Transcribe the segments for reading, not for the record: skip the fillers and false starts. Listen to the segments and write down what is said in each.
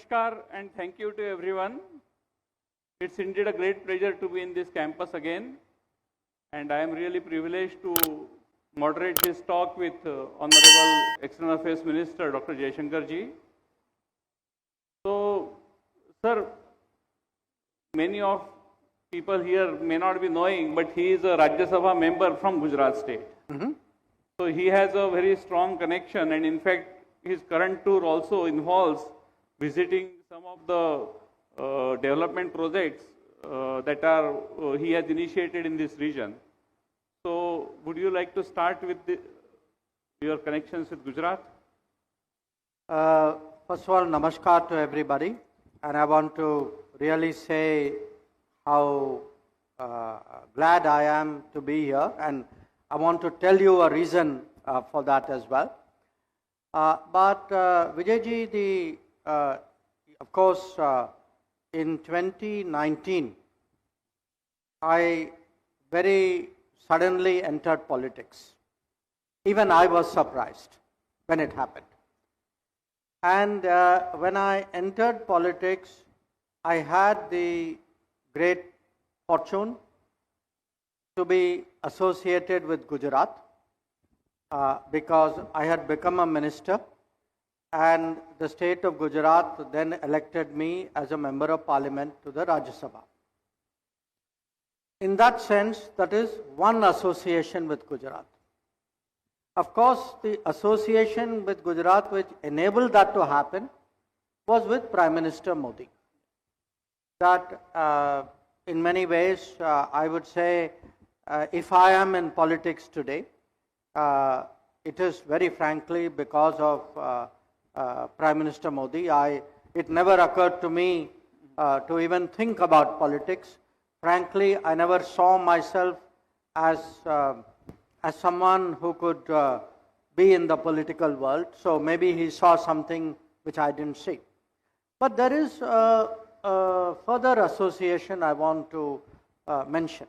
Namaskar and thank you to everyone. It's indeed a great pleasure to be in this campus again, and I am really privileged to moderate this talk with Honorable External Affairs Minister Dr. Jaishankar ji. So, sir, many of people here may not be knowing, but he is a Rajya Sabha member from Gujarat state. So he has a very strong connection, and in fact, his current tour also involves visiting some of the development projects that he has initiated in this region. So, would you like to start with your connections with Gujarat? First of all, namaskar to everybody, and I want to really say how glad I am to be here, and I want to tell you a reason for that as well. But Vijayji, of course, in 2019, I very suddenly entered politics. Even I was surprised when it happened. And when I entered politics, I had the great fortune to be associated with Gujarat because I had become a minister, and the state of Gujarat then elected me as a member of parliament to the Rajya Sabha. In that sense, that is one association with Gujarat. Of course, the association with Gujarat which enabled that to happen was with Prime Minister Modi. That in many ways, I would say, if I am in politics today, it is very frankly because of Prime Minister Modi. It never occurred to me to even think about politics. Frankly, I never saw myself as someone who could be in the political world. So maybe he saw something which I didn't see. But there is a further association I want to mention.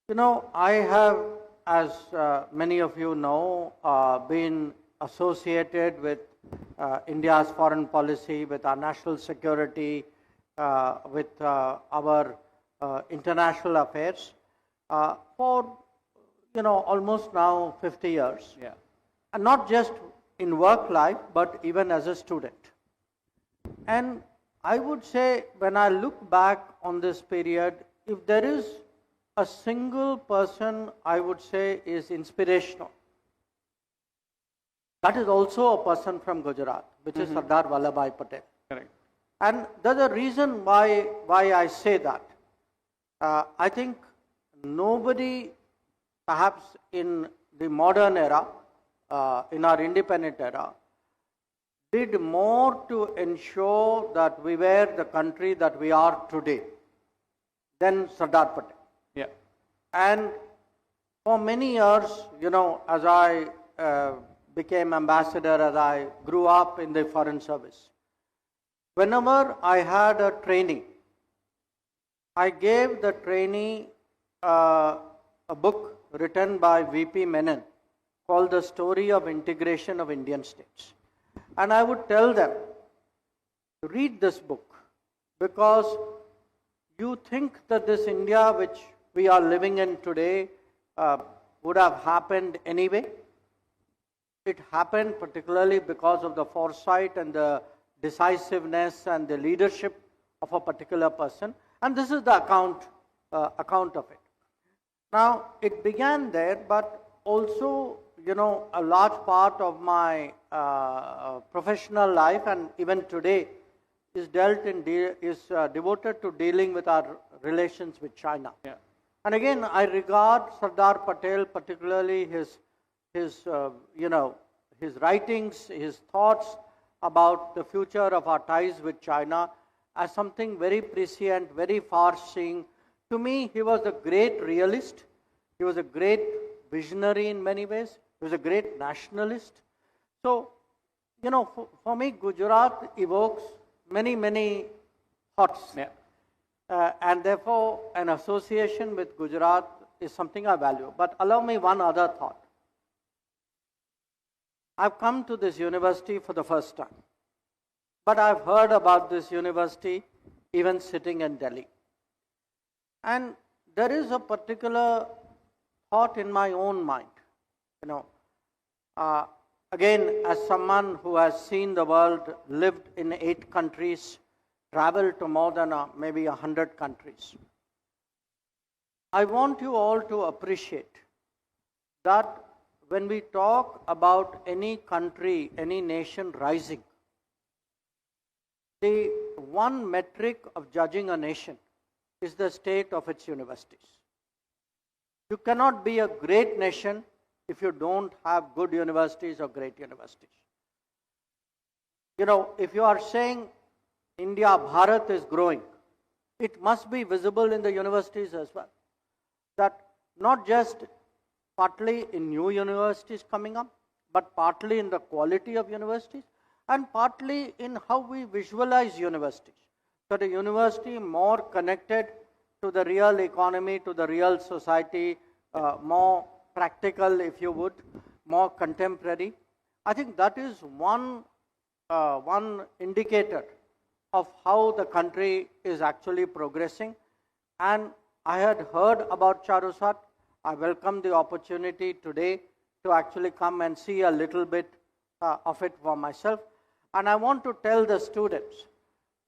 You know, I have, as many of you know, been associated with India's foreign policy, with our national security, with our international affairs for, you know, almost now 50 years. Yeah. And not just in work life, but even as a student. And I would say, when I look back on this period, if there is a single person I would say is inspirational, that is also a person from Gujarat, which is Sardar Vallabhbhai Patel. Correct. And there's a reason why I say that. I think nobody, perhaps in the modern era, in our independent era, did more to ensure that we were the country that we are today than Sardar Patel. Yeah. And for many years, you know, as I became ambassador, as I grew up in the foreign service, whenever I had a trainee, I gave the trainee a book written by V.P. Menon called The Story of Integration of Indian States. And I would tell them, read this book, because you think that this India which we are living in today would have happened anyway. It happened particularly because of the foresight and the decisiveness and the leadership of a particular person. And this is the account of it. Now, it began there, but also, you know, a large part of my professional life and even today is devoted to dealing with our relations with China. Yeah. And again, I regard Sardar Patel, particularly his writings, his thoughts about the future of our ties with China as something very prescient, very far-seeing. To me, he was a great realist. He was a great visionary in many ways. He was a great nationalist. So, you know, for me, Gujarat evokes many, many thoughts. Yeah. And therefore, an association with Gujarat is something I value. But allow me one other thought. I've come to this university for the first time. but I've heard about this university even sitting in Delhi. And there is a particular thought in my own mind. You know, again, as someone who has seen the world, lived in 8 countries, traveled to more than maybe 100 countries, I want you all to appreciate that when we talk about any country, any nation rising, the one metric of judging a nation is the state of its universities. You cannot be a great nation if you don't have good universities or great universities. You know, if you are saying India, Bharat is growing, it must be visible in the universities as well. That not just partly in new universities coming up, but partly in the quality of universities and partly in how we visualize universities. So the university more connected to the real economy, to the real society, more practical, if you would, more contemporary. I think that is one indicator of how the country is actually progressing. And I had heard about CHARUSAT. I welcome the opportunity today to actually come and see a little bit of it for myself. And I want to tell the students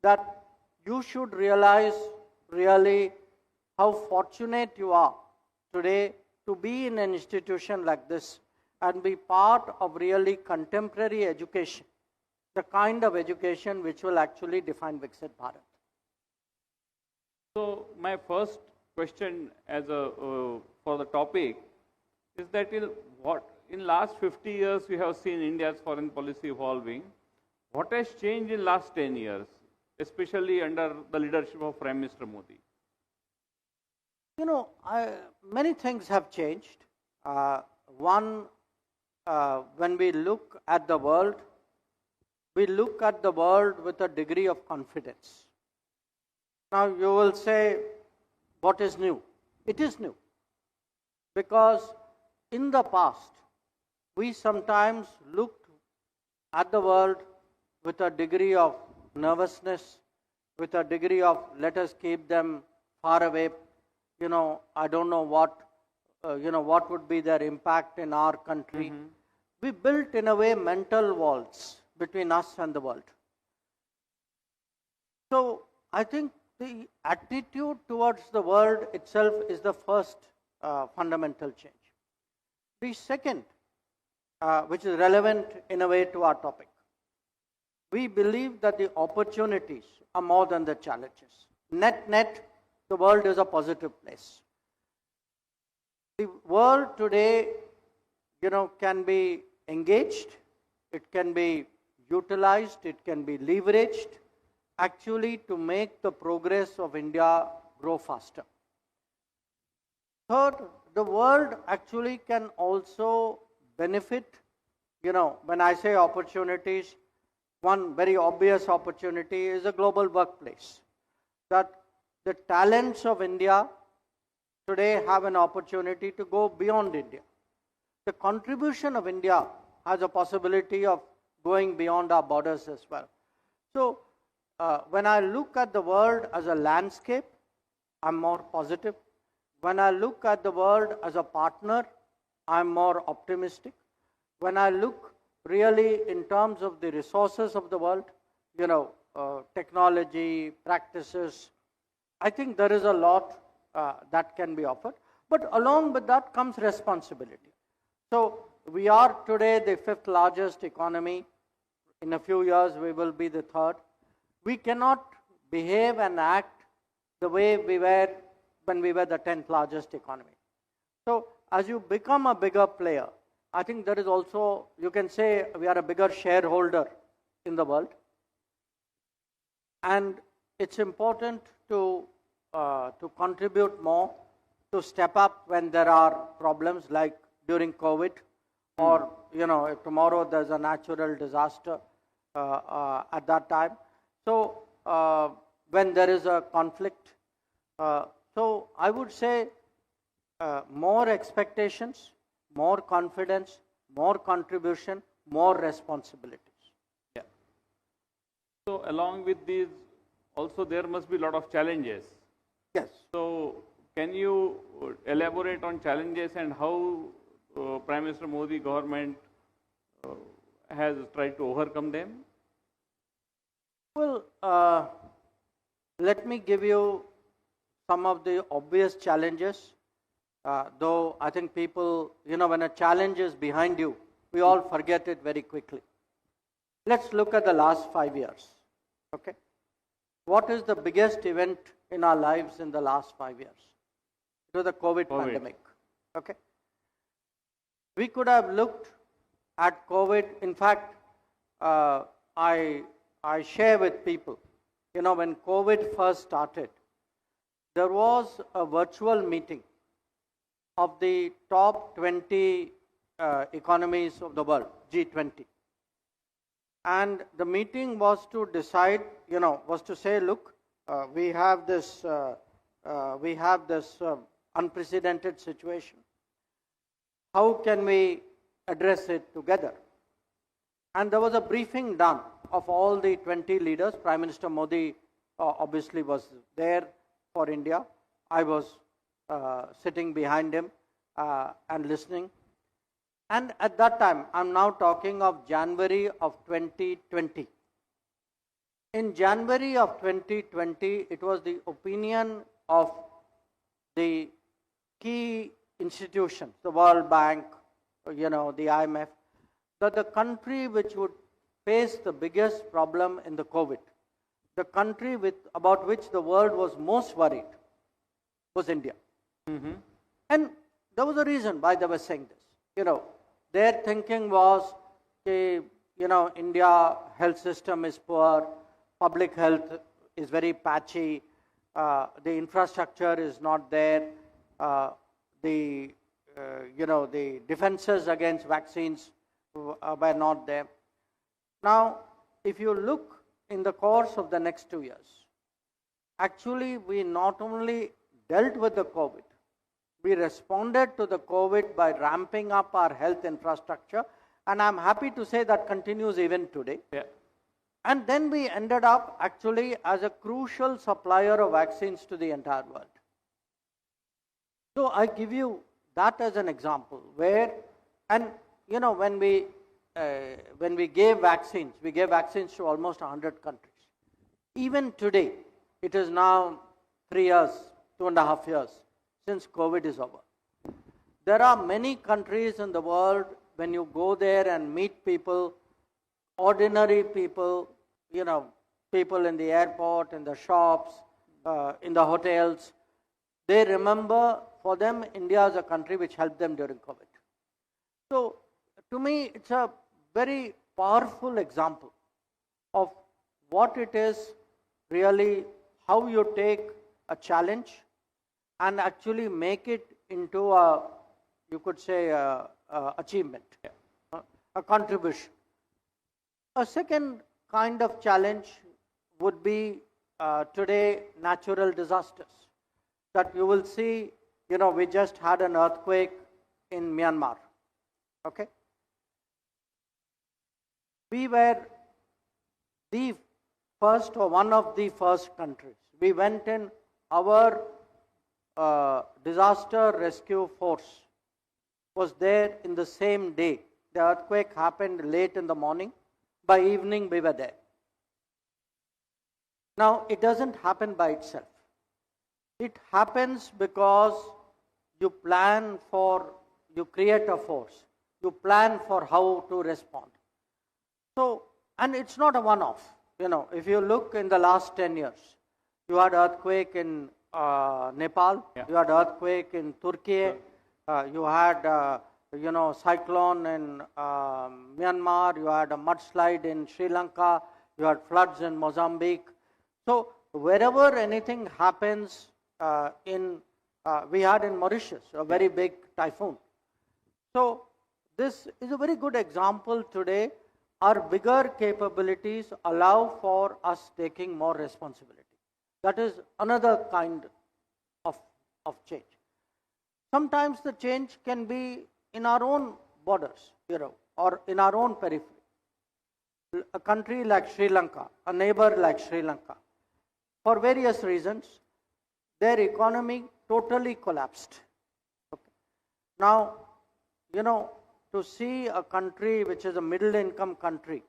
that you should realize really how fortunate you are today to be in an institution like this and be part of really contemporary education, the kind of education which will actually define Viksit Bharat. So my first question as for the topic is that in last 50 years we have seen India's foreign policy evolving. What has changed in last 10 years, especially under the leadership of Prime Minister Modi? You know, many things have changed. One, when we look at the world, we look at the world with a degree of confidence. Now you will say, what is new? It is new. Because in the past, we sometimes looked at the world with a degree of nervousness, with a degree of let us keep them far away. You know, I don't know what, what would be their impact in our country. Mm-hmm. We built in a way mental walls between us and the world. So I think the attitude towards the world itself is the first fundamental change. The second, which is relevant in a way to our topic, we believe that the opportunities are more than the challenges. Net, the world is a positive place. The world today, can be engaged, it can be utilized, it can be leveraged, actually to make the progress of India grow faster. Third, the world actually can also benefit, when I say opportunities, one very obvious opportunity is a global workplace. That the talents of India today have an opportunity to go beyond India. The contribution of India has a possibility of going beyond our borders as well. So, when I look at the world as a landscape, I'm more positive. When I look at the world as a partner, I'm more optimistic. When I look really in terms of the resources of the world, technology, practices, I think there is a lot that can be offered. But along with that comes responsibility. So we are today the 5th largest economy. In a few years, we will be the 3rd. We cannot behave and act the way we were when we were the 10th largest economy. So as you become a bigger player, I think there is also, you can say we are a bigger shareholder in the world. And it's important to contribute more, to step up when there are problems like during COVID, or if tomorrow there's a natural disaster at that time. So when there is a conflict, so I would say more expectations, more confidence, more contribution, more responsibilities. Yeah. So along with these, also there must be a lot of challenges. Yes. So can you elaborate on challenges and how Prime Minister Modi government has tried to overcome them? Well, let me give you some of the obvious challenges. Though I think people, when a challenge is behind you, we all forget it very quickly. Let's look at the last 5 years. Okay? What is the biggest event in our lives in the last 5 years? It was the COVID pandemic. Okay? We could have looked at COVID. In fact, I share with people, when COVID first started, there was a virtual meeting of the top 20 economies of the world, G20. And the meeting was to decide, was to say, look, we have this unprecedented situation. How can we address it together? And there was a briefing done of all the 20 leaders. Prime Minister Modi obviously was there for India. I was sitting behind him and listening. And at that time, I'm now talking of January of 2020. In January of 2020, it was the opinion of the key institutions, the World Bank, the IMF, that the country which would face the biggest problem in the COVID, the country about which the world was most worried, was India. Mm-hmm. And there was a reason why they were saying this. Their thinking was, India health system is poor, public health is very patchy, the infrastructure is not there, the defenses against vaccines were not there. Now, if you look in the course of the next 2 years, actually we not only dealt with the COVID, we responded to the COVID by ramping up our health infrastructure, and I'm happy to say that continues even today. Yeah. And then we ended up actually as a crucial supplier of vaccines to the entire world. So I give you that as an example where, and when we gave vaccines to almost 100 countries. Even today, it is now 3 years, 2.5 years since COVID is over. There are many countries in the world, when you go there and meet people, ordinary people, people in the airport, in the shops, in the hotels, they remember, for them, India is a country which helped them during COVID. So, to me, it's a very powerful example of what it is really, how you take a challenge and actually make it into you could say, achievement, a contribution. A second kind of challenge would be today natural disasters. That you will see, we just had an earthquake in Myanmar. Okay? We were the first or one of the first countries. We went in, our disaster rescue force was there in the same day. The earthquake happened late in the morning. By evening, we were there. Now, it doesn't happen by itself. It happens because you plan for, you create a force. You plan for how to respond. So, and it's not a one-off. If you look in the last 10 years, you had earthquake in Nepal, you had earthquake in Turkey, you had, cyclone in Myanmar, you had a mudslide in Sri Lanka, you had floods in Mozambique. So, wherever anything happens we had in Mauritius, a very big typhoon. So, this is a very good example today. Our bigger capabilities allow for us taking more responsibility. That is another kind of change. Sometimes the change can be in our own borders, or in our own periphery. a country like Sri Lanka, a neighbor like Sri Lanka, for various reasons, their economy totally collapsed. Okay. Now, to see a country which is a middle income country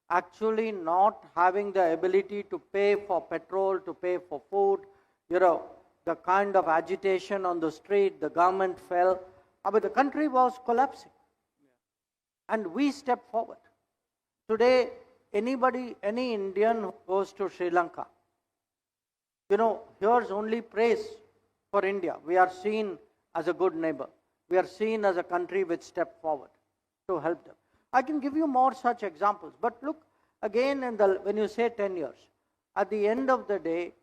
actually not having the ability to pay for petrol, to pay for food, the kind of agitation on the street, the government fell, but the country was collapsing. And we stepped forward. Today, any Indian who goes to Sri Lanka, here's only praise for India. We are seen as a good neighbor. We are seen as a country which stepped forward to help them. I can give you more such examples. But look, again, when you say 10 years, at the end of the day,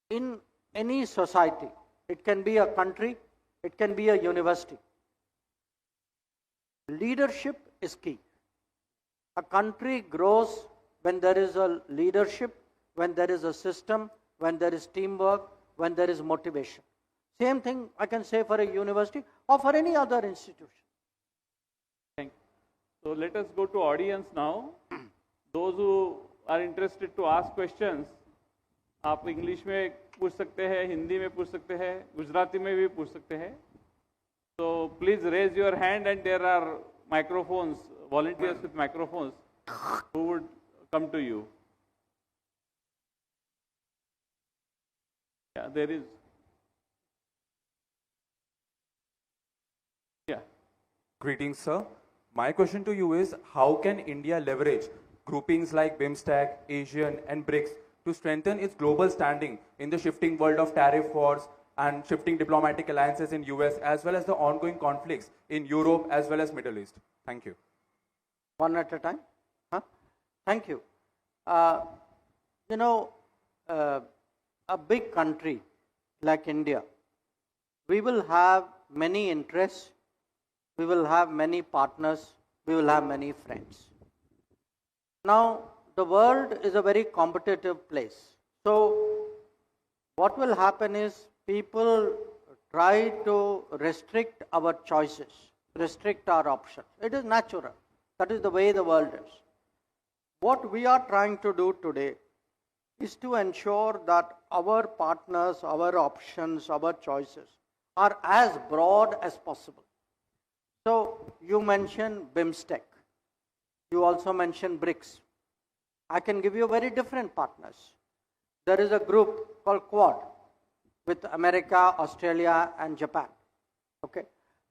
in any society, it can be a country, it can be a university. Leadership is key. A country grows when there is a leadership, when there is a system, when there is teamwork, when there is motivation. Same thing I can say for a university or for any other institution. Thank you. So let us go to audience now. Those who are interested to ask questions, आप English में पूछ सकते हैं, हिंदी में पूछ सकते हैं, गुजराती में भी पूछ सकते हैं. So please raise your hand, and there are microphones, volunteers with microphones who would come to you. Yeah, there is. Yeah. Greetings, sir. My question to you is, how can India leverage groupings like BIMSTEC, ASEAN and BRICS to strengthen its global standing in the shifting world of tariff wars and shifting diplomatic alliances in US, as well as the ongoing conflicts in Europe as well as Middle East? Thank you. One at a time? Huh? Thank you. A big country like India, we will have many interests, we will have many partners, we will have many friends. Now, the world is a very competitive place. So, what will happen is people try to restrict our choices, restrict our options. It is natural. That is the way the world is. What we are trying to do today is to ensure that our partners, our options, our choices are as broad as possible. So, you mentioned BIMSTEC. You also mentioned BRICS. I can give you very different partners. There is a group called Quad with America, Australia and Japan. Okay.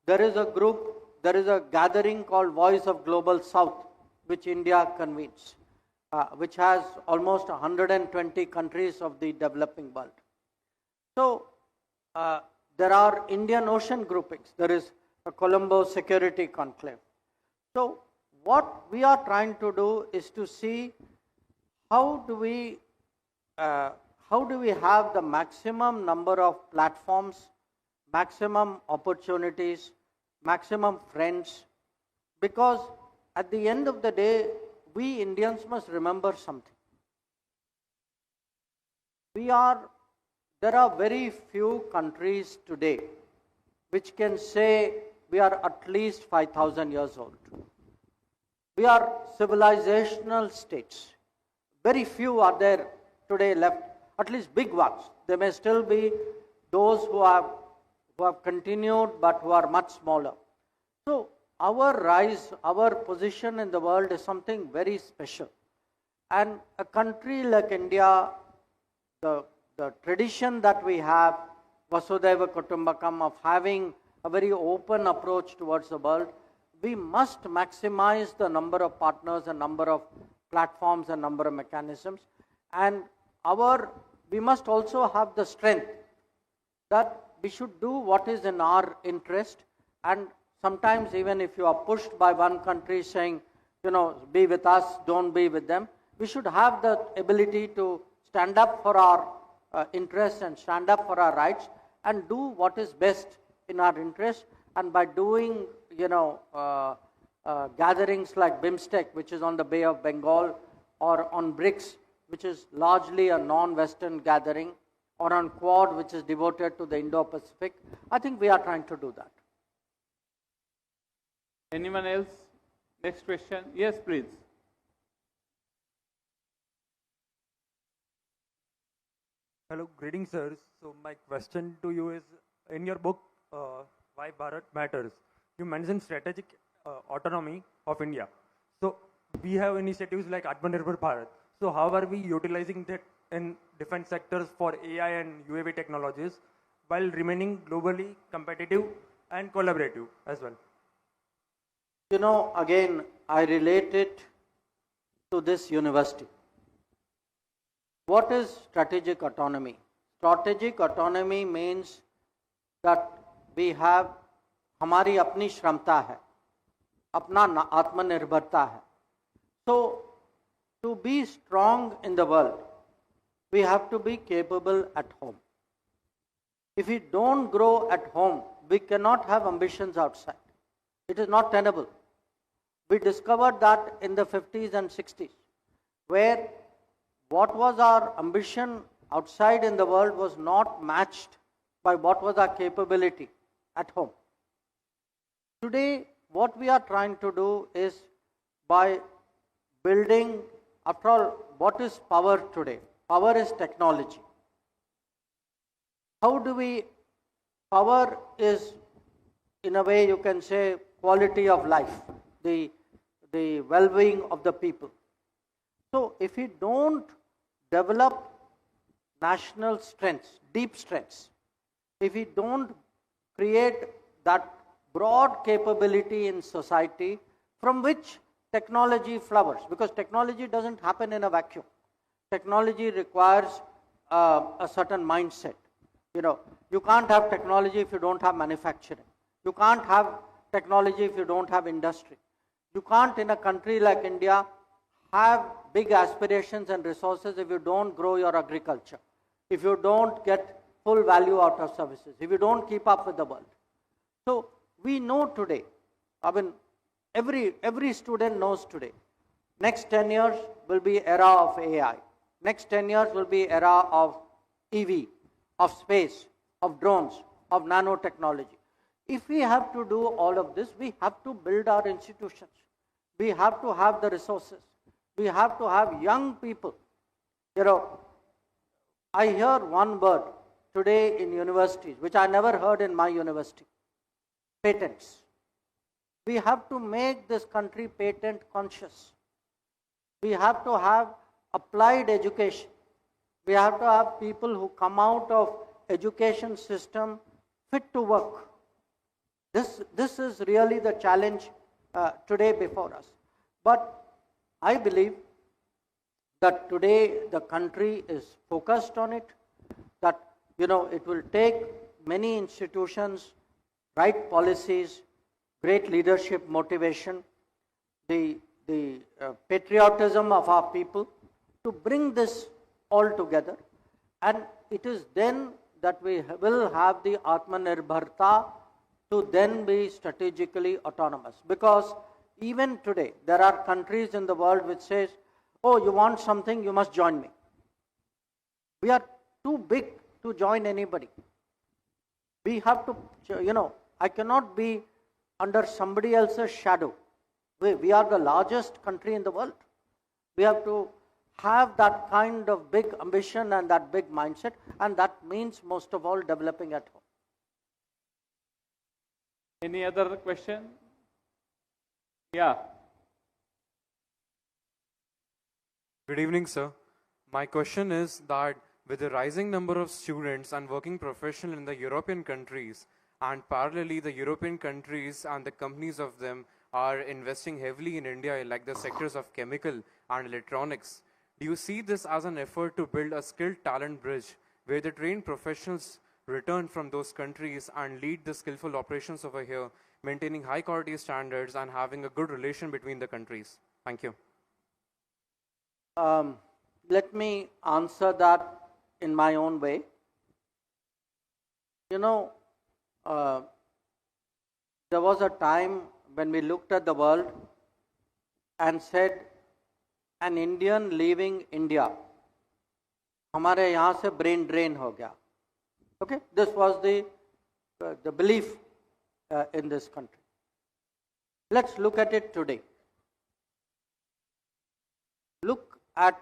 There is a gathering called Voice of Global South, which India convenes, which has almost 120 countries of the developing world. So, there are Indian Ocean groupings. There is a Colombo Security Conclave. So, what we are trying to do is to see how do we have the maximum number of platforms, maximum opportunities, maximum friends, because at the end of the day, we Indians must remember something. There are very few countries today which can say we are at least 5,000 years old. We are civilizational states. Very few are there today left, at least big ones. There may still be those who have continued but who are much smaller. So our rise, our position in the world is something very special. And a country like India, the tradition that we have, Vasudhaiva Kutumbakam, of having a very open approach towards the world, we must maximize the number of partners and number of platforms and number of mechanisms. And we must also have the strength that we should do what is in our interest. And sometimes even if you are pushed by one country saying, be with us, don't be with them, we should have the ability to stand up for our interests and stand up for our rights and do what is best in our interest. And by doing, gatherings like BIMSTEC, which is on the Bay of Bengal, or on BRICS, which is largely a non-Western gathering, or on Quad, which is devoted to the Indo-Pacific, I think we are trying to do that. Anyone else? Next question. Yes, please. Hello, greetings, sir. So my question to you is, in your book, Why Bharat Matters, you mentioned strategic autonomy of India. So we have initiatives like Atmanirbhar Bharat. So how are we utilizing that in defense sectors for AI and UAV technologies while remaining globally competitive and collaborative as well? You know, again, I relate it to this university. What is strategic autonomy? Strategic autonomy means that we have हमारी अपनी क्षमता है, अपना आत्मनिर्भरता है. So, to be strong in the world, we have to be capable at home. If we don't grow at home, we cannot have ambitions outside. It is not tenable. We discovered that in the 50s and 60s, where what was our ambition outside in the world was not matched by what was our capability at home. Today, what we are trying to do is by building, after all, what is power today? Power is technology. How do we, power is, in a way you can say, quality of life, the well-being of the people. So if we don't develop national strengths, deep strengths, if we don't create that broad capability in society from which technology flowers, because technology doesn't happen in a vacuum. Technology requires a certain mindset. You know, you can't have technology if you don't have manufacturing. You can't have technology if you don't have industry. You can't, in a country like India, have big aspirations and resources if you don't grow your agriculture, if you don't get full value out of services, if you don't keep up with the world. So we know today, I mean, every student knows today, next 10 years will be era of AI. Next 10 years will be era of EV, of space, of drones, of nanotechnology. If we have to do all of this, we have to build our institutions. We have to have the resources. We have to have young people. You know, I hear one word today in universities, which I never heard in my university: patents. We have to make this country patent conscious. We have to have applied education. We have to have people who come out of education system fit to work. This is really the challenge today before us. But I believe that today the country is focused on it, that, you know, it will take many institutions, right policies, great leadership motivation, the patriotism of our people to bring this all together. And it is then that we will have the Atmanirbharta to then be strategically autonomous. Because even today, there are countries in the world which says, oh, you want something, you must join me. We are too big to join anybody. We have to, you know, I cannot be under somebody else's shadow. We are the largest country in the world. We have to have that kind of big ambition and that big mindset, and that means most of all developing at home. Any other question? Yeah. Good evening, sir. My question is that with the rising number of students and working professionals in the European countries, and parallelly the European countries and the companies of them are investing heavily in India, like the sectors of chemical and electronics, do you see this as an effort to build a skilled talent bridge where the trained professionals return from those countries and lead the skillful operations over here, maintaining high quality standards and having a good relation between the countries? Thank you. Let me answer that in my own way. You know, there was a time when we looked at the world and said, an Indian leaving India, हमारे यहाँ से brain drain हो गया. Okay, this was the belief in this country. Let's look at it today. at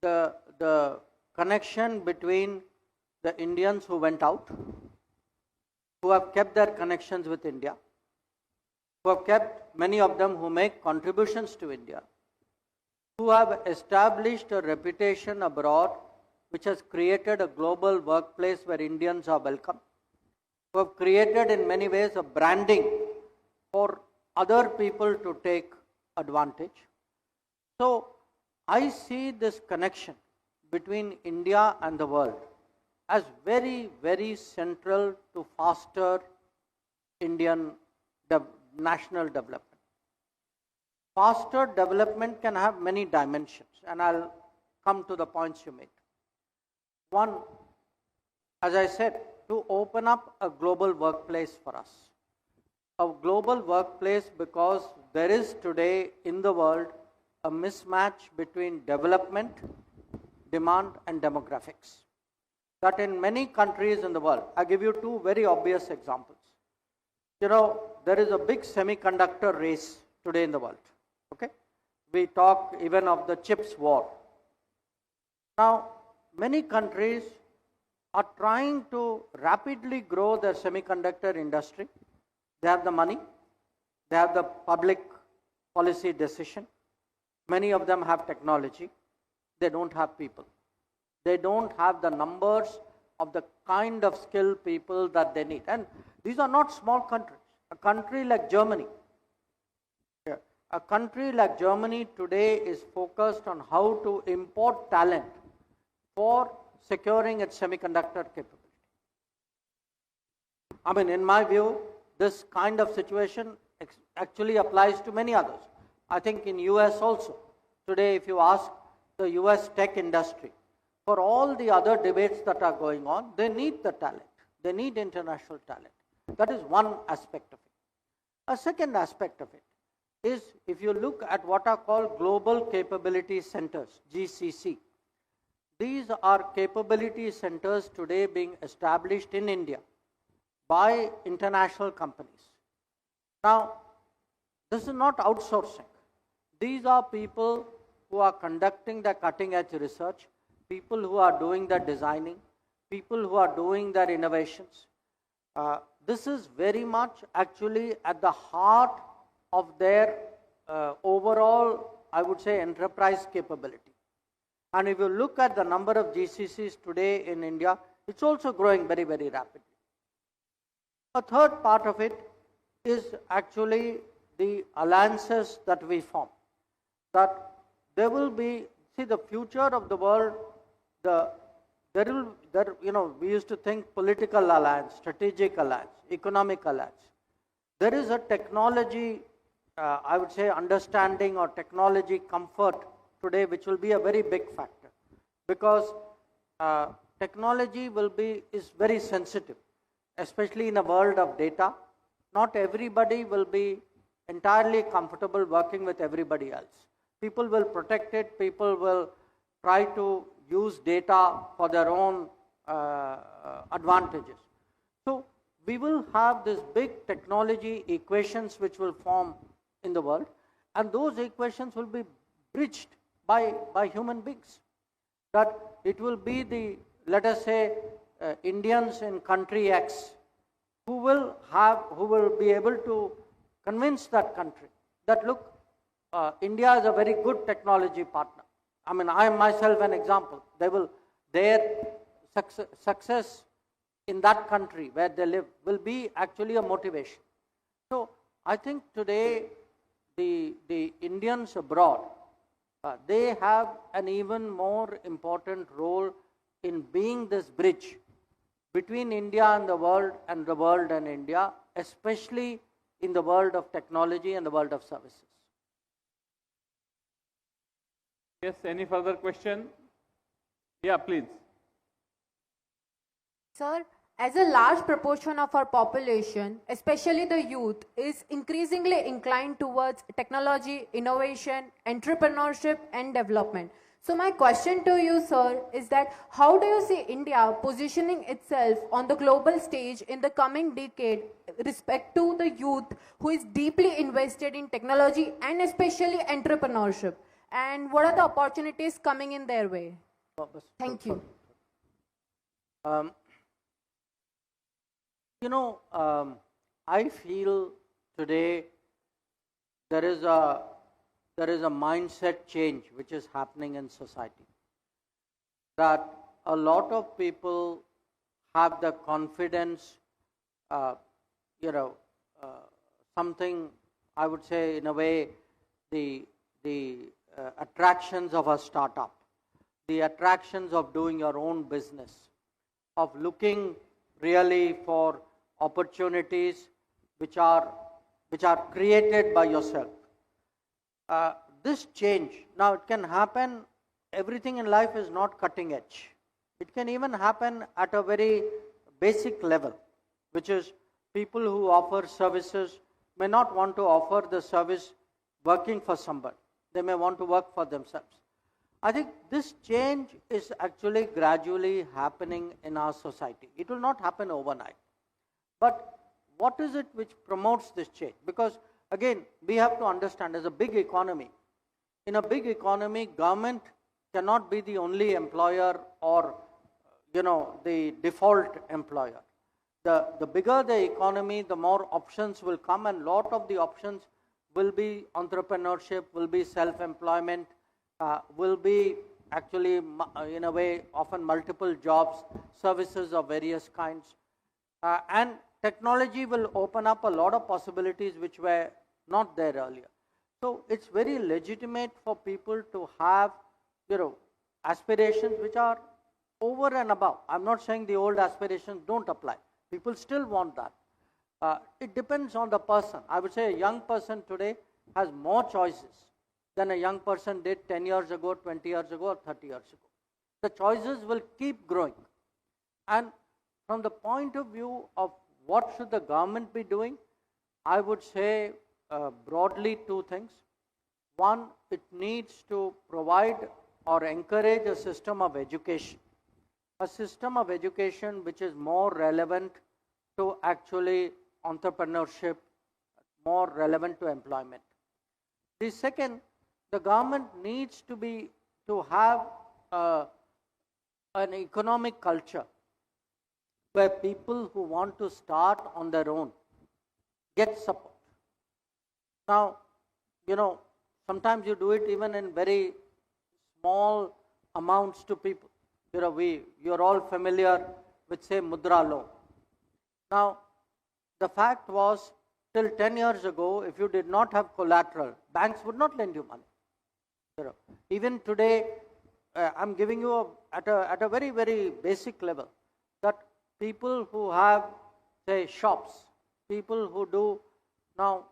the connection between the Indians who went out, who have kept their connections with India, who have kept, many of them who make contributions to India, who have established a reputation abroad which has created a global workplace where Indians are welcome, who have created in many ways a branding for other people to take advantage. So I see this connection between India and the world as very, very central to foster Indian national development. Faster development can have many dimensions, and I'll come to the points you made. One, as I said, to open up a global workplace for us. A global workplace because there is today in the world a mismatch between development, demand and demographics. That in many countries in the world, I'll give you two very obvious examples. You know, there is a big semiconductor race today in the world. Okay? We talk even of the chips war. Now, many countries are trying to rapidly grow their semiconductor industry. They have the money, they have the public policy decision. Many of them have technology. They don't have people. They don't have the numbers of the kind of skilled people that they need. And these are not small countries. A country like Germany, a country like Germany today is focused on how to import talent for securing its semiconductor capability. I mean, in my view, this kind of situation actually applies to many others. I think in US also, today if you ask the US tech industry, for all the other debates that are going on, they need the talent. They need international talent. That is one aspect of it. A second aspect of it is if you look at what are called Global Capability Centers, GCC. These are capability centers today being established in India by international companies. Now, this is not outsourcing. These are people who are conducting the cutting edge research, people who are doing the designing, people who are doing their innovations. This is very much actually at the heart of their overall, I would say, enterprise capability. And if you look at the number of GCCs today in India, it's also growing very, very rapidly. A third part of it is actually the alliances that we form. That there will be, see, the future of the world, we used to think political alliance, strategic alliance, economic alliance. There is a technology, I would say, understanding or technology comfort today, which will be a very big factor, because technology is very sensitive, especially in a world of data. Not everybody will be entirely comfortable working with everybody else. People will protect it. People will try to use data for their own advantages. So we will have this big technology equations which will form in the world, and those equations will be bridged by human beings. That it will be the, let us say, Indians in country X who will be able to convince that country that, look, India is a very good technology partner. I mean, I am myself an example. Their success in that country where they live will be actually a motivation. So I think today the Indians abroad, they have an even more important role in being this bridge between India and the world and India, especially in the world of technology and the world of services. Yes, any further question? Yeah, please. Sir, as a large proportion of our population, especially the youth, is increasingly inclined towards technology, innovation, entrepreneurship and development. So my question to you, sir, is that how do you see India positioning itself on the global stage in the coming decade with respect to the youth who is deeply invested in technology and especially entrepreneurship? and what are the opportunities coming in their way? Thank you. Um, I feel today there is a mindset change which is happening in society. That a lot of people have the confidence, uh, something I would say in a way the attractions of a startup, the attractions of doing your own business, of looking really for opportunities which are created by yourself. This change, now it can happen, everything in life is not cutting edge. It can even happen at a very basic level, which is people who offer services may not want to offer the service working for somebody. They may want to work for themselves. I think this change is actually gradually happening in our society. It will not happen overnight. But what is it which promotes this change? Because again, we have to understand, as a big economy, in a big economy, government cannot be the only employer or the default employer. The bigger the economy, the more options will come, and lot of the options will be entrepreneurship, will be self-employment, will be actually in a way often multiple jobs, services of various kinds, and technology will open up a lot of possibilities which were not there earlier. So it's very legitimate for people to have aspirations which are over and above. I'm not saying the old aspirations don't apply. People still want that. It depends on the person. I would say a young person today has more choices than a young person did 10 years ago, 20 years ago, or 30 years ago. The choices will keep growing. And from the point of view of what should the government be doing, I would say broadly two things. One, it needs to provide or encourage a system of education. A system of education which is more relevant to actually entrepreneurship, more relevant to employment. The second, the government needs to have an economic culture where people who want to start on their own get support. Now, sometimes you do it even in very small amounts to people. You're all familiar with, say, Mudra loan. Now, the fact was, till 10 years ago, if you did not have collateral, banks would not lend you money. Even today, I'm giving you at a very, very basic level, that people who have, say, shops, people who do now,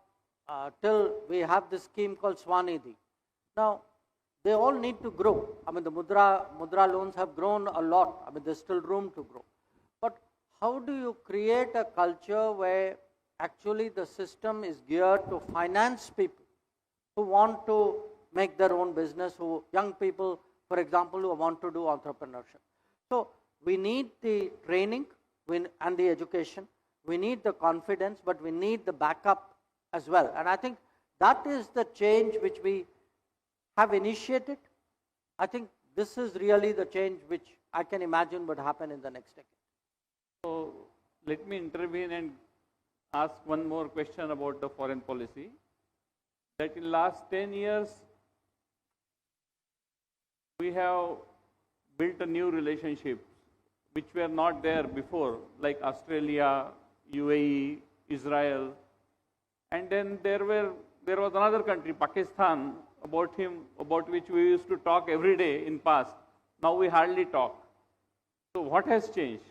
till we have this scheme called Swanidhi. Now, they all need to grow. I mean, the Mudra loans have grown a lot. I mean, there's still room to grow. But how do you create a culture where actually the system is geared to finance people who want to make their own business, young people, for example, who want to do entrepreneurship? So we need the training and the education. We need the confidence, but we need the backup as well. And I think that is the change which we have initiated. I think this is really the change which I can imagine would happen in the next decade. So let me intervene and ask one more question about the foreign policy. That in last 10 years, we have built a new relationship which were not there before, like Australia, UAE, Israel, and then there was another country, Pakistan, about which we used to talk every day in past. Now we hardly talk. So what has changed?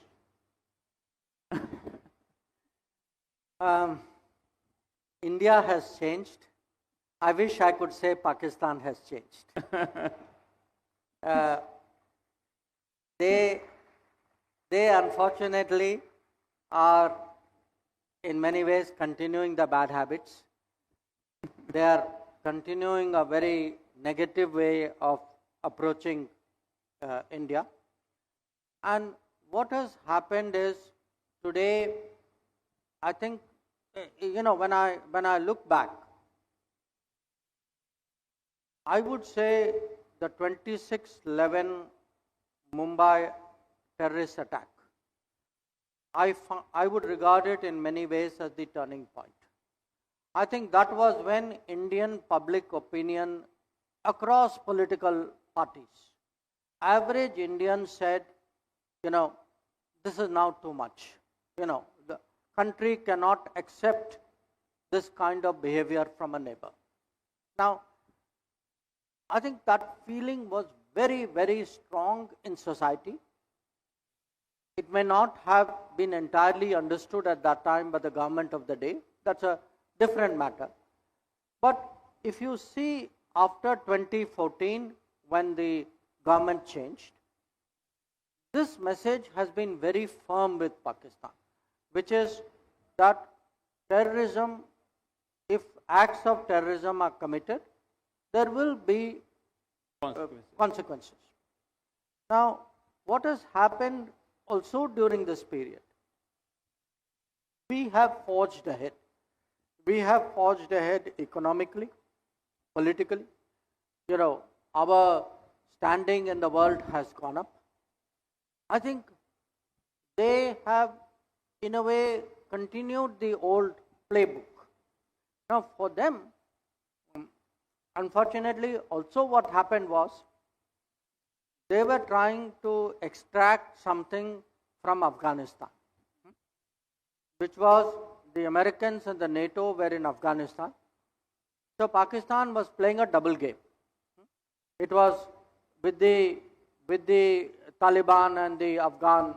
India has changed. I wish I could say Pakistan has changed. They unfortunately are in many ways continuing the bad habits. They are continuing a very negative way of approaching India. And what has happened is, today, I think, when I look back, I would say the 26/11 Mumbai terrorist attack, I would regard it in many ways as the turning point. I think that was when Indian public opinion across political parties, average Indians said, this is now too much. The country cannot accept this kind of behavior from a neighbor. Now, I think that feeling was very, very strong in society. It may not have been entirely understood at that time by the government of the day. That's a different matter. But if you see after 2014, when the government changed, this message has been very firm with Pakistan, which is that terrorism, if acts of terrorism are committed, there will be consequences. Now, what has happened also during this period? We have forged ahead. We have forged ahead economically, politically. Our standing in the world has gone up. I think they have, in a way, continued the old playbook. Now, for them, unfortunately, also what happened was, they were trying to extract something from Afghanistan, which was the Americans and the NATO were in Afghanistan. So Pakistan was playing a double game. It was with the Taliban and the Afghan,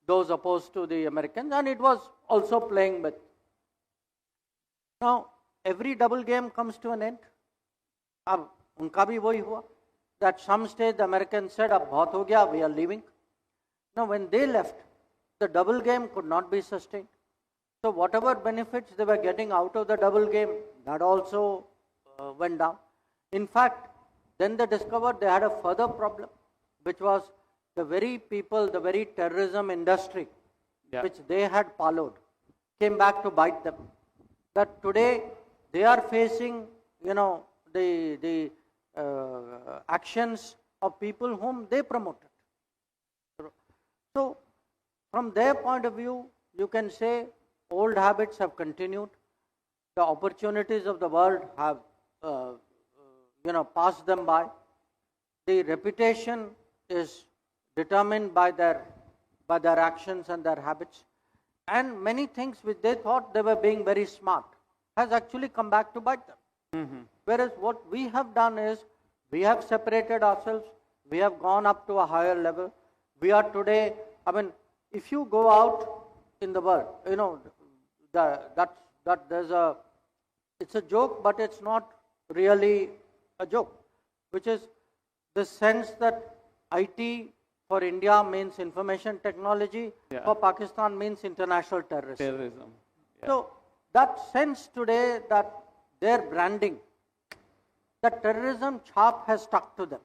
those opposed to the Americans, and it was also playing with. Now, every double game comes to an end. Ab unka bhi wahi hua. At some stage, the Americans said, "Ab bahut ho gaya, we are leaving." Now, when they left, the double game could not be sustained. So, whatever benefits they were getting out of the double game, that also went down. In fact, then they discovered they had a further problem, which was the very people, the very terrorism industry, which they had followed, came back to bite them. That today they are facing, the actions of people whom they promoted. So, from their point of view, you can say old habits have continued. The opportunities of the world have, passed them by. The reputation is determined by their actions and their habits. And many things which they thought they were being very smart has actually come back to bite them. Whereas what we have done is, we have separated ourselves, we have gone up to a higher level. We are today, if you go out in the world, it's a joke, but it's not really a joke, which is the sense that IT for India means information technology, for Pakistan means international terrorism. So that sense today that their branding, that terrorism chap has stuck to them.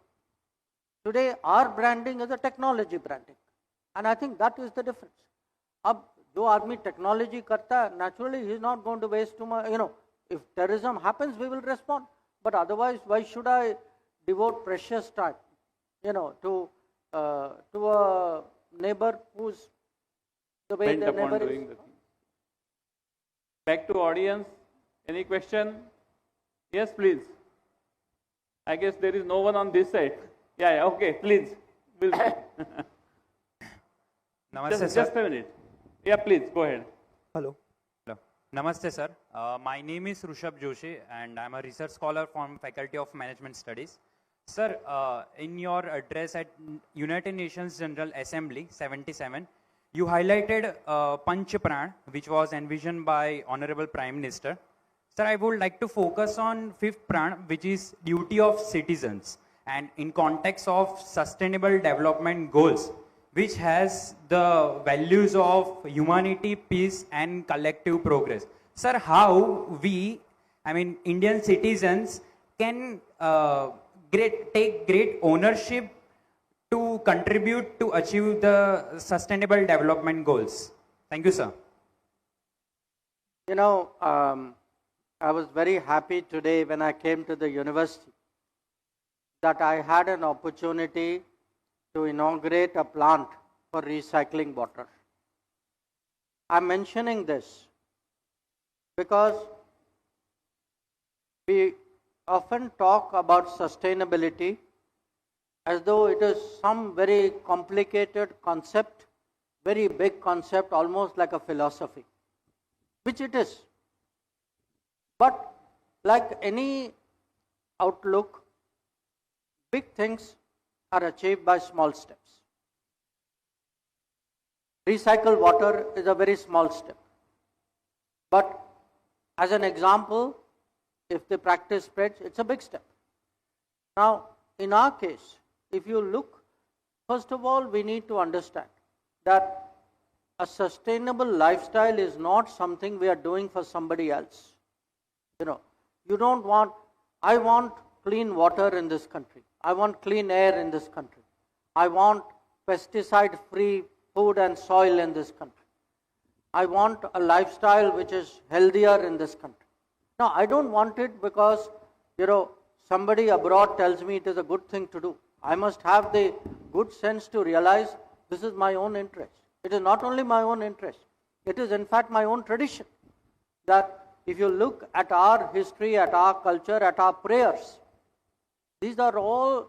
Today our branding is a technology branding, and I think that is the difference. Ab jo aadmi technology karta hai, naturally he is not going to waste too much. If terrorism happens, we will respond. But otherwise, why should I devote precious time, to a neighbor who's the way bent the upon neighbor doing is? the thing. Back to audience. Any question? Yes, please. I guess there is no one on this side. Yeah, okay, please. We'll Namaste, just a minute. Yeah, please, go ahead. Hello. Hello. Namaste, sir. My name is Rushabh Joshi, and I'm a research scholar from Faculty of Management Studies. Sir, in your address at United Nations General Assembly 77, you highlighted Panch Pran, which was envisioned by Honorable Prime Minister. Sir, I would like to focus on fifth Pran, which is duty of citizens, and in context of sustainable development goals, which has the values of humanity, peace, and collective progress. Sir, how we, Indian citizens can take great ownership to contribute to achieve the sustainable development goals? Thank you, sir. I was very happy today when I came to the university that I had an opportunity to inaugurate a plant for recycling water. I'm mentioning this because we often talk about sustainability as though it is some very complicated concept, very big concept, almost like a philosophy, which it is. But like any outlook, big things are achieved by small steps. Recycled water is a very small step. But as an example, if the practice spreads, it's a big step. Now, in our case, if you look, first of all, we need to understand that a sustainable lifestyle is not something we are doing for somebody else. You don't want, I want clean water in this country. I want clean air in this country. I want pesticide-free food and soil in this country. I want a lifestyle which is healthier in this country. Now, I don't want it because, somebody abroad tells me it is a good thing to do. I must have the good sense to realize this is my own interest. It is not only my own interest, it is in fact my own tradition. That if you look at our history, at our culture, at our prayers, these are all,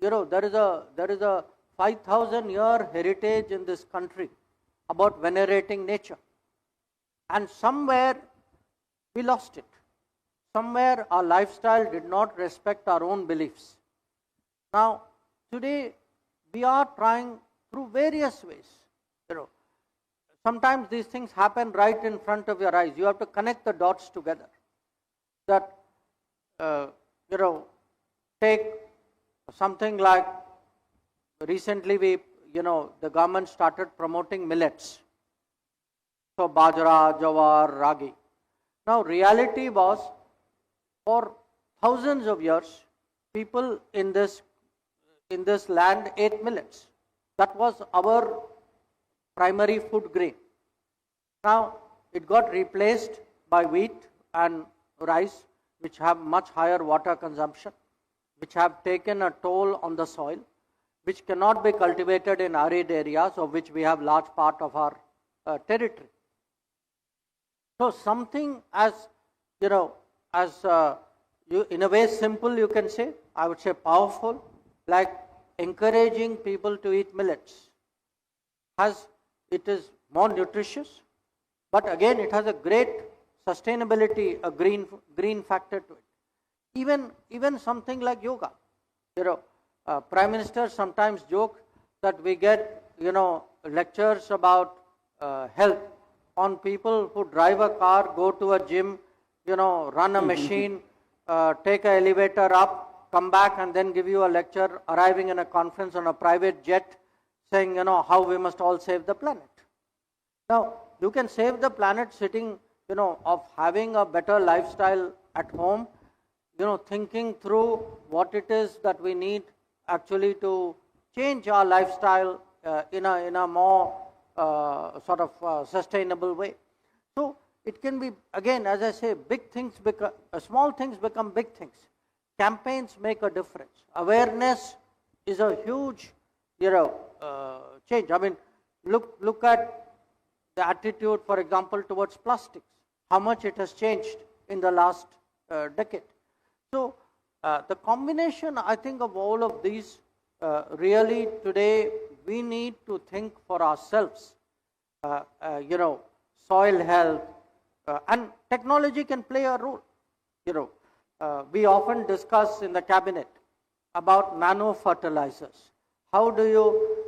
there is a 5,000-year heritage in this country about venerating nature. And somewhere we lost it. Somewhere our lifestyle did not respect our own beliefs. Now, today we are trying through various ways. Sometimes these things happen right in front of your eyes. You have to connect the dots together. That, take something like recently the government started promoting millets. So bajra, jawar, ragi. Now reality was, for thousands of years, people in this land ate millets. That was our primary food grain. Now it got replaced by wheat and rice, which have much higher water consumption, which have taken a toll on the soil, which cannot be cultivated in arid areas, of which we have large part of our territory. So something as, in a way simple you can say, I would say powerful, like encouraging people to eat millets. It is more nutritious, but again it has a great sustainability, a green factor to it. Even something like yoga. Prime Minister sometimes joke that we get, lectures about health on people who drive a car, go to a gym, run a machine, take an elevator up, come back and then give you a lecture, arriving in a conference on a private jet, saying, how we must all save the planet. Now, you can save the planet sitting, of having a better lifestyle at home, thinking through what it is that we need actually to change our lifestyle in a more sustainable way. So it can be, again, as I say, small things become big things. Campaigns make a difference. Awareness is a huge, change. I mean, look at the attitude, for example, towards plastics. How much it has changed in the last decade. So the combination, I think, of all of these, really today we need to think for ourselves. Soil health, and technology can play a role. We often discuss in the cabinet about nano fertilizers. How do you,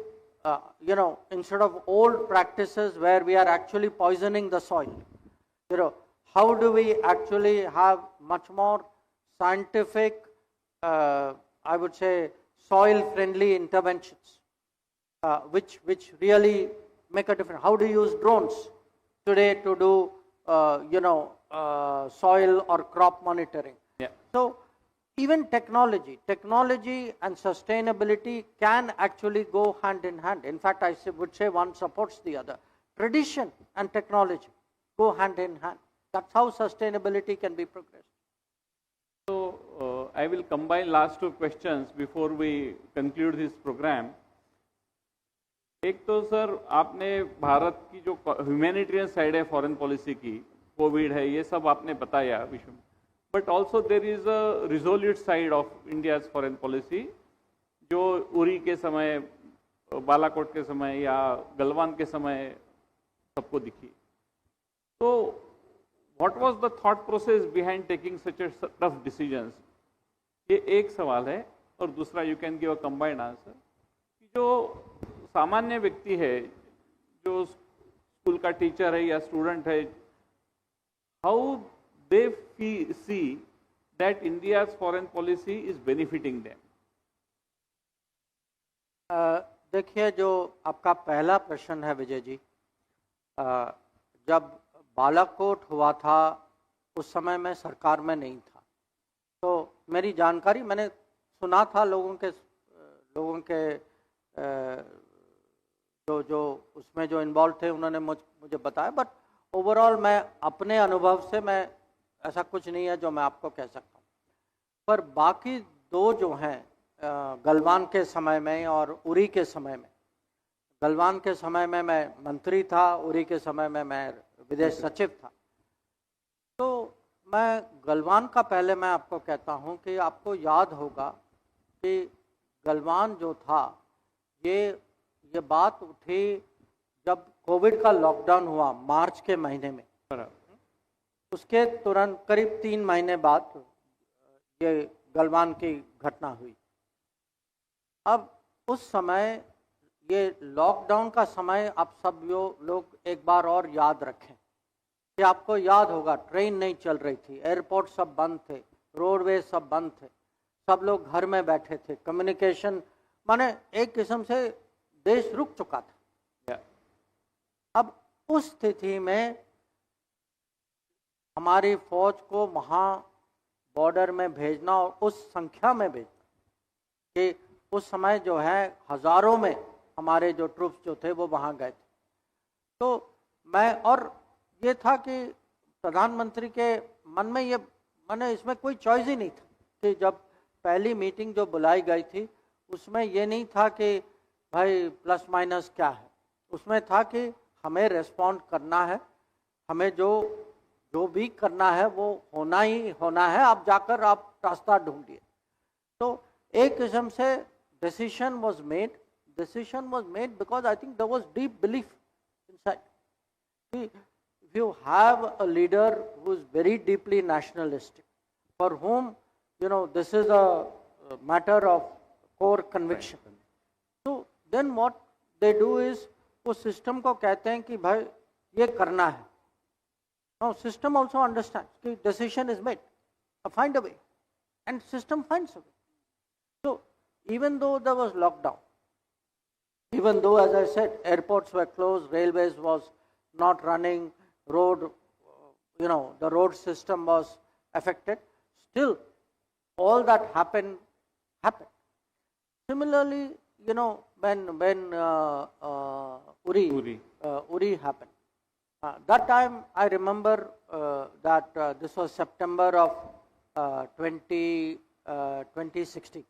instead of old practices where we are actually poisoning the soil, how do we actually have much more scientific, I would say, soil-friendly interventions, which really make a difference? How do you use drones today to do, soil or crop monitoring? Yeah. So even technology and sustainability can actually go hand in hand. In fact, would say one supports the other. Tradition and technology go hand in hand. That's how sustainability can be progressed. So I will combine last two questions before we conclude this program. एक तो sir आपने भारत की जो humanitarian side है foreign policy की, Covid है, ये सब आपने बताया विश्व में, but also there is a resolute side of India's foreign policy जो उरी के समय, बालाकोट के समय या गलवान के समय सबको दिखी. तो what was the thought process behind taking such A tough decisions? ये एक सवाल है. और दूसरा, you can give a combined answer, कि जो सामान्य व्यक्ति है, जो स्कूल का टीचर है या स्टूडेंट है, how they see that India's foreign policy is benefiting them? देखिए, जो आपका पहला प्रश्न है विजय जी, जब बालाकोट हुआ था उस समय मैं सरकार में नहीं था, तो मेरी जानकारी, मैंने सुना था लोगों के जो उसमें जो इन्वॉल्व थे उन्होंने मुझे बताया, बट ओवरऑल मैं अपने अनुभव से, मैं ऐसा कुछ नहीं है जो मैं आपको कह सकता हूँ. पर बाकी दो जो हैं, गलवान के समय में और उरी के समय में, गलवान के समय में मैं मंत्री था, उरी के समय में मैं विदेश सचिव था. तो मैं गलवान का पहले मैं आपको कहता हूँ कि आपको याद होगा कि गलवान जो था, ये बात उठी जब कोविड का लॉकडाउन हुआ मार्च के महीने में. उसके तुरंत करीब 3 महीने बाद ये गलवान की घटना हुई. अब उस समय, ये लॉकडाउन का समय, आप सब लोग एक बार और याद रखें कि आपको याद होगा ट्रेन नहीं चल रही थी, एयरपोर्ट सब बंद थे, रोडवे सब बंद थे, सब लोग घर में बैठे थे, कम्युनिकेशन, माने एक किस्म से देश रुक चुका था. अब उस स्थिति में हमारी फौज को वहाँ बॉर्डर में भेजना और उस संख्या में भेजना, कि उस समय जो है हजारों में हमारे जो ट्रूप्स जो थे वो वहाँ गए थे. तो मैं, और ये था कि प्रधानमंत्री के मन में ये, मैंने इसमें कोई चॉइस ही नहीं था कि जब पहली मीटिंग जो बुलाई गई थी उसमें ये नहीं था कि भाई प्लस माइनस क्या है, उसमें था कि हमें रेस्पॉन्ड करना है, हमें जो भी करना है वो होना ही होना है, आप जाकर आप रास्ता ढूंढिए. तो एक किस्म से decision was made because I think there was deep belief inside. See, if you have a leader who is very deeply nationalistic, for whom, this is a matter of core conviction, so then what they do is, वो system को कहते हैं कि भाई ये करना है. Now system also understands कि decision is made, find a way, and system finds a way. So even though there was lockdown, even though, as I said, airports were closed, railways was not running, the road system was affected, still all that happened. Similarly, when Uri happened, that time I remember that this was September of 2016.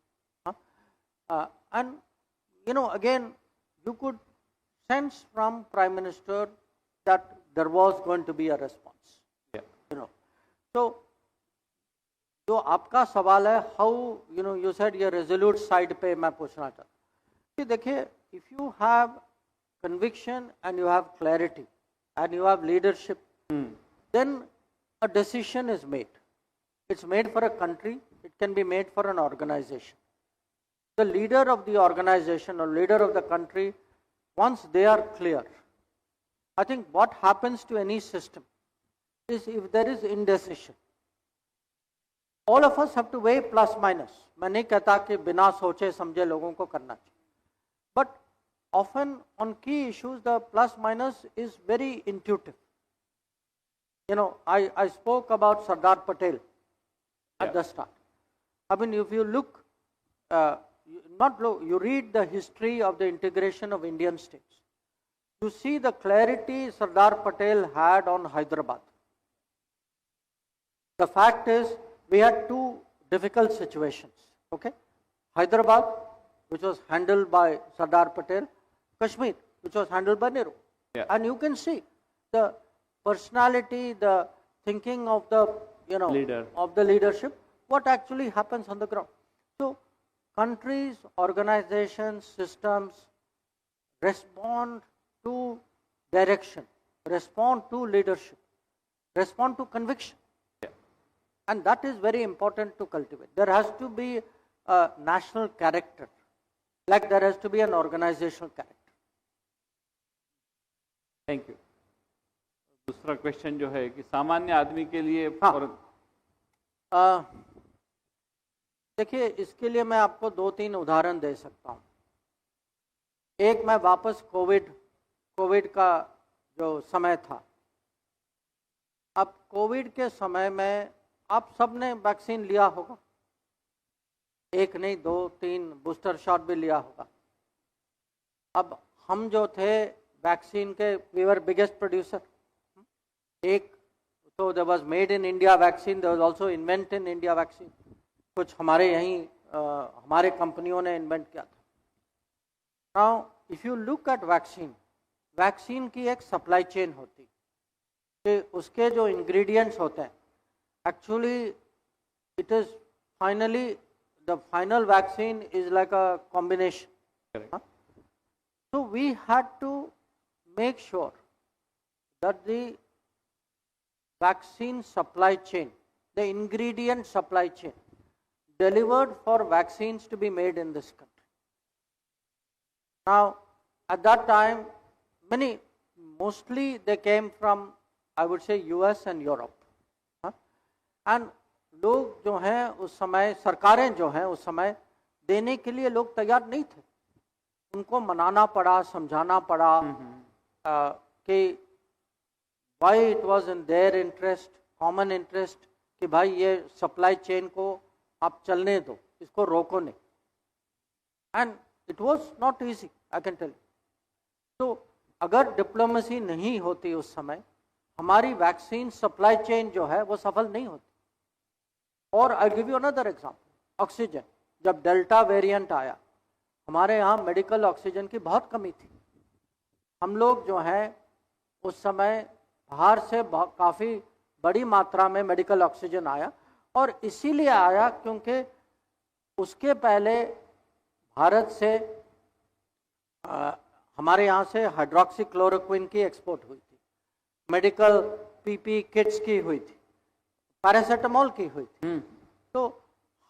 And again, you could sense from Prime Minister that there was going to be a response. So, जो आपका सवाल है, how you said ये resolute side पे मैं पूछना चाहता हूँ कि देखिए, if you have conviction and you have clarity and you have leadership, then a decision is made. It's made for a country, it can be made for an organization. The leader of the organization or leader of the country, once they are clear, I think what happens to any system is, if there is indecision, all of us have to weigh plus minus. मैं नहीं कहता कि बिना सोचे समझे लोगों को करना चाहिए, but often on key issues the plus minus is very intuitive. I spoke about Sardar Patel at the start. I mean, if you look, you read the history of the integration of Indian states, you see the clarity Sardar Patel had on Hyderabad. The fact is, we had two difficult situations. Okay, Hyderabad, which was handled by Sardar Patel, Kashmir, which was handled by Nehru. Yeah. And you can see the personality, the thinking of the Leader. of the leadership, what actually happens on the ground. So countries, organizations, systems respond to direction, respond to leadership, respond to conviction. Yeah. And that is very important to cultivate. There has to be a national character, like there has to be an organizational character. Thank you. दूसरा question जो है कि सामान्य आदमी के लिए हाँ. और देखिए, इसके लिए मैं आपको 2-3 उदाहरण दे सकता हूँ. एक, मैं वापस कोविड का जो समय था. अब कोविड के समय में आप सब ने वैक्सीन लिया होगा, एक नहीं 2-3 बूस्टर शॉट भी लिया होगा. अब हम जो थे वैक्सीन के, वी वर बिगेस्ट प्रोड्यूसर. एक तो there was made in India vaccine, there was also invent in India vaccine. कुछ हमारे यहीं हमारे कंपनियों ने इन्वेंट किया था. Now if you look at vaccine की एक सप्लाई चेन होती कि उसके जो इंग्रेडिएंट्स होते हैं, actually it is finally the final vaccine is like a combination. So we had to make sure that the vaccine supply chain, the ingredient supply chain delivered for vaccines to be made in this country. Now, at that time, mostly they came from, I would say, US and Europe. And लोग जो हैं उस समय, सरकारें जो हैं उस समय देने के लिए लोग तैयार नहीं थे. उनको मनाना पड़ा, समझाना पड़ा कि why it was in their interest, common interest, कि भाई ये सप्लाई चेन को आप चलने दो, इसको रोको नहीं. And it was not easy, I can tell you. तो अगर डिप्लोमेसी नहीं होती उस समय, हमारी वैक्सीन सप्लाई चेन जो है वो सफल नहीं होती. और I give you another example, oxygen. जब डेल्टा वेरिएंट आया, हमारे यहाँ मेडिकल ऑक्सीजन की बहुत कमी थी. हम लोग जो हैं उस समय बाहर से काफ़ी बड़ी मात्रा में मेडिकल ऑक्सीजन आया, और इसीलिए आया क्योंकि उसके पहले भारत से हमारे यहाँ से हाइड्रोक्सीक्लोरोक्विन की एक्सपोर्ट हुई थी, मेडिकल पीपी किट्स की हुई थी, पैरासीटामोल की हुई थी. तो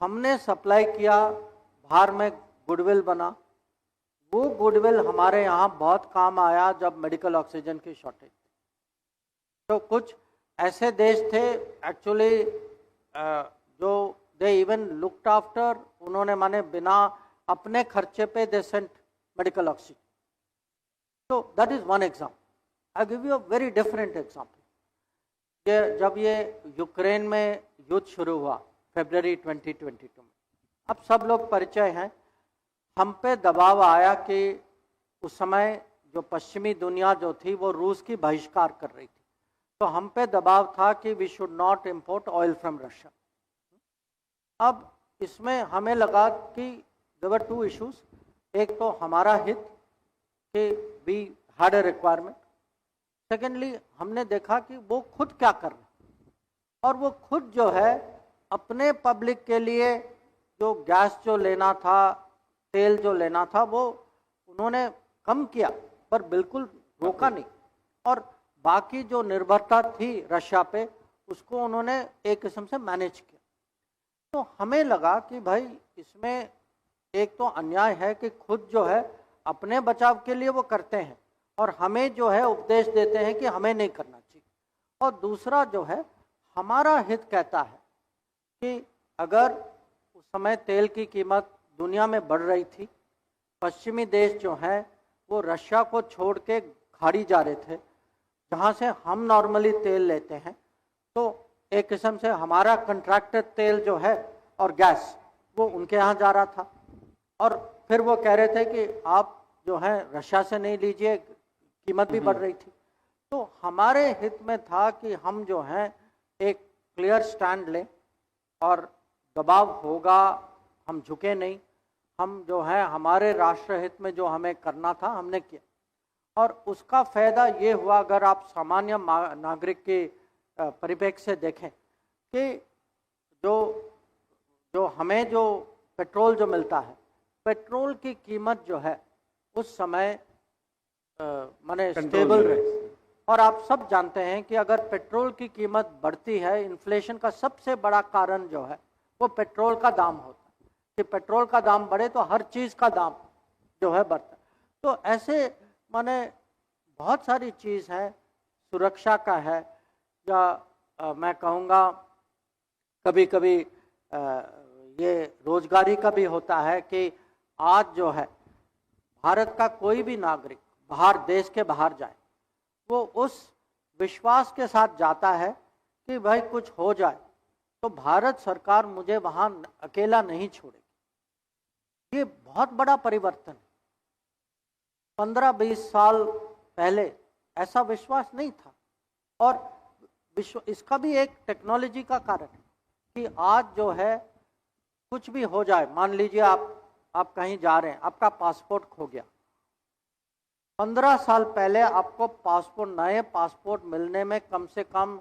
हमने सप्लाई किया, बाहर में गुडविल बना. वो गुडविल हमारे यहाँ बहुत काम आया जब मेडिकल ऑक्सीजन की शॉर्टेज थी. तो कुछ ऐसे देश थे एक्चुअली जो दे इवन लुक्ड आफ्टर, उन्होंने माने बिना अपने खर्चे पे दे सेंट मेडिकल ऑक्सीजन. तो that is one example. I give you a very different example. जब ये यूक्रेन में युद्ध शुरू हुआ फरवरी 2022 में, अब सब लोग परिचय हैं, हम पे दबाव आया कि उस समय जो पश्चिमी दुनिया जो थी वो रूस की बहिष्कार कर रही थी. तो हम पे दबाव था कि we should not import oil from Russia. अब इसमें हमें लगा कि देयर वर टू इश्यूज. एक तो हमारा हित कि we had a requirement. Secondly हमने देखा कि वो खुद क्या कर रहे हैं, और वो खुद जो है अपने पब्लिक के लिए जो गैस जो लेना था, तेल जो लेना था, वो उन्होंने कम किया पर बिल्कुल रोका नहीं. और बाकी जो निर्भरता थी रशिया पे, उसको उन्होंने एक किस्म से मैनेज किया. तो हमें लगा कि भाई इसमें एक तो अन्याय है कि खुद जो है अपने बचाव के लिए वो करते हैं और हमें जो है उपदेश देते हैं कि हमें नहीं करना चाहिए. और दूसरा जो है हमारा हित कहता है कि अगर उस समय तेल की कीमत दुनिया में बढ़ रही थी, पश्चिमी देश जो हैं वो रशिया को छोड़ के खाड़ी जा रहे थे, जहाँ से हम नॉर्मली तेल लेते हैं. तो एक किस्म से हमारा कंट्रैक्टेड तेल जो है और गैस वो उनके यहाँ जा रहा था, और फिर वो कह रहे थे कि आप जो है रशिया से नहीं लीजिए, कीमत भी बढ़ रही थी. तो हमारे हित में था कि हम जो हैं एक क्लियर स्टैंड लें और दबाव होगा, हम झुके नहीं, हम जो है हमारे राष्ट्र हित में जो हमें करना था हमने किया, और उसका फायदा ये हुआ, अगर आप सामान्य नागरिक के परिप्रेक्ष्य से देखें कि जो हमें जो पेट्रोल जो मिलता है, पेट्रोल की कीमत जो है उस समय माने स्टेबल रहे। और आप सब जानते हैं कि अगर पेट्रोल की कीमत बढ़ती है, इन्फ्लेशन का सबसे बड़ा कारण जो है वो पेट्रोल का दाम होता है, कि पेट्रोल का दाम बढ़े तो हर चीज़ का दाम जो है बढ़ता है। तो ऐसे माने बहुत सारी चीज़ है, सुरक्षा का है, या मैं कहूँगा कभी कभी ये रोजगारी का भी होता है कि आज जो है भारत का कोई भी नागरिक बाहर, देश के बाहर जाए, वो उस विश्वास के साथ जाता है कि भाई कुछ हो जाए तो भारत सरकार मुझे वहाँ अकेला नहीं छोड़ेगी। ये बहुत बड़ा परिवर्तन है। 15-20 साल पहले ऐसा विश्वास नहीं था, और इसका भी एक टेक्नोलॉजी का कारण है कि आज जो है कुछ भी हो जाए, मान लीजिए आप कहीं जा रहे हैं, आपका पासपोर्ट खो गया, 15 साल पहले आपको पासपोर्ट, नए पासपोर्ट मिलने में कम से कम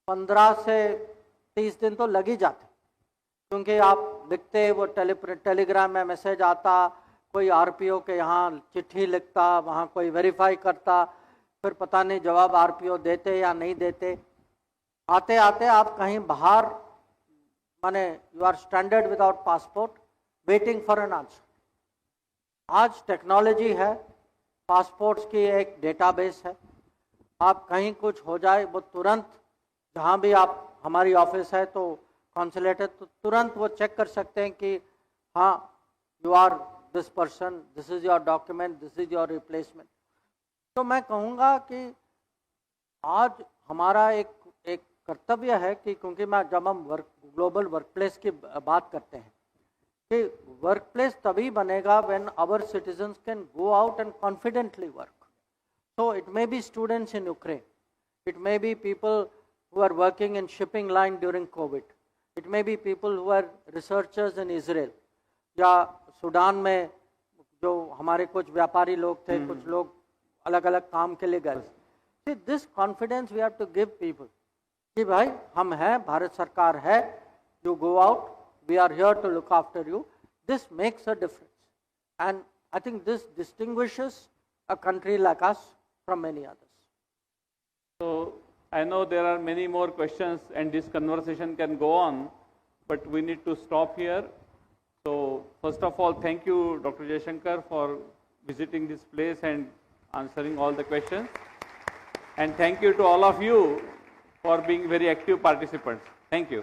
15 से 30 दिन तो लग ही जाते, क्योंकि आप लिखते, वो टेलीग्राम में मैसेज आता, कोई आरपीओ के यहाँ चिट्ठी लिखता, वहाँ कोई वेरीफाई करता, फिर पता नहीं जवाब आरपीओ देते या नहीं देते। आते आते आप कहीं बाहर, माने you are stranded without passport, waiting for an answer. आज टेक्नोलॉजी है, पासपोर्ट्स की एक डेटाबेस है, आप कहीं कुछ हो जाए वो तुरंत, जहाँ भी आप, हमारी ऑफिस है तो कॉन्सुलेट है, तो तुरंत वो चेक कर सकते हैं कि हाँ you are this person, this is your document, this is your replacement. तो मैं कहूँगा कि आज हमारा एक कर्तव्य है कि, क्योंकि जब हम ग्लोबल वर्कप्लेस की बात करते हैं, कि वर्कप्लेस तभी बनेगा when our citizens can go out and confidently work. So it may be students in Ukraine, it may be people who are working in shipping line during Covid, it may be people who are researchers in Israel, या Sudan में जो हमारे कुछ व्यापारी लोग थे, कुछ लोग अलग अलग काम के लिए गए। This confidence we have to give people कि भाई हम हैं, भारत सरकार है, you go out, we are here to look after you. This makes a difference, and I think this distinguishes a country like us from many others. So I know there are many more questions and this conversation can go on, but we need to stop here. So first of all, thank you Dr. Jaishankar for visiting this place and answering all the questions, and thank you to all of you for being very active participants. Thank you.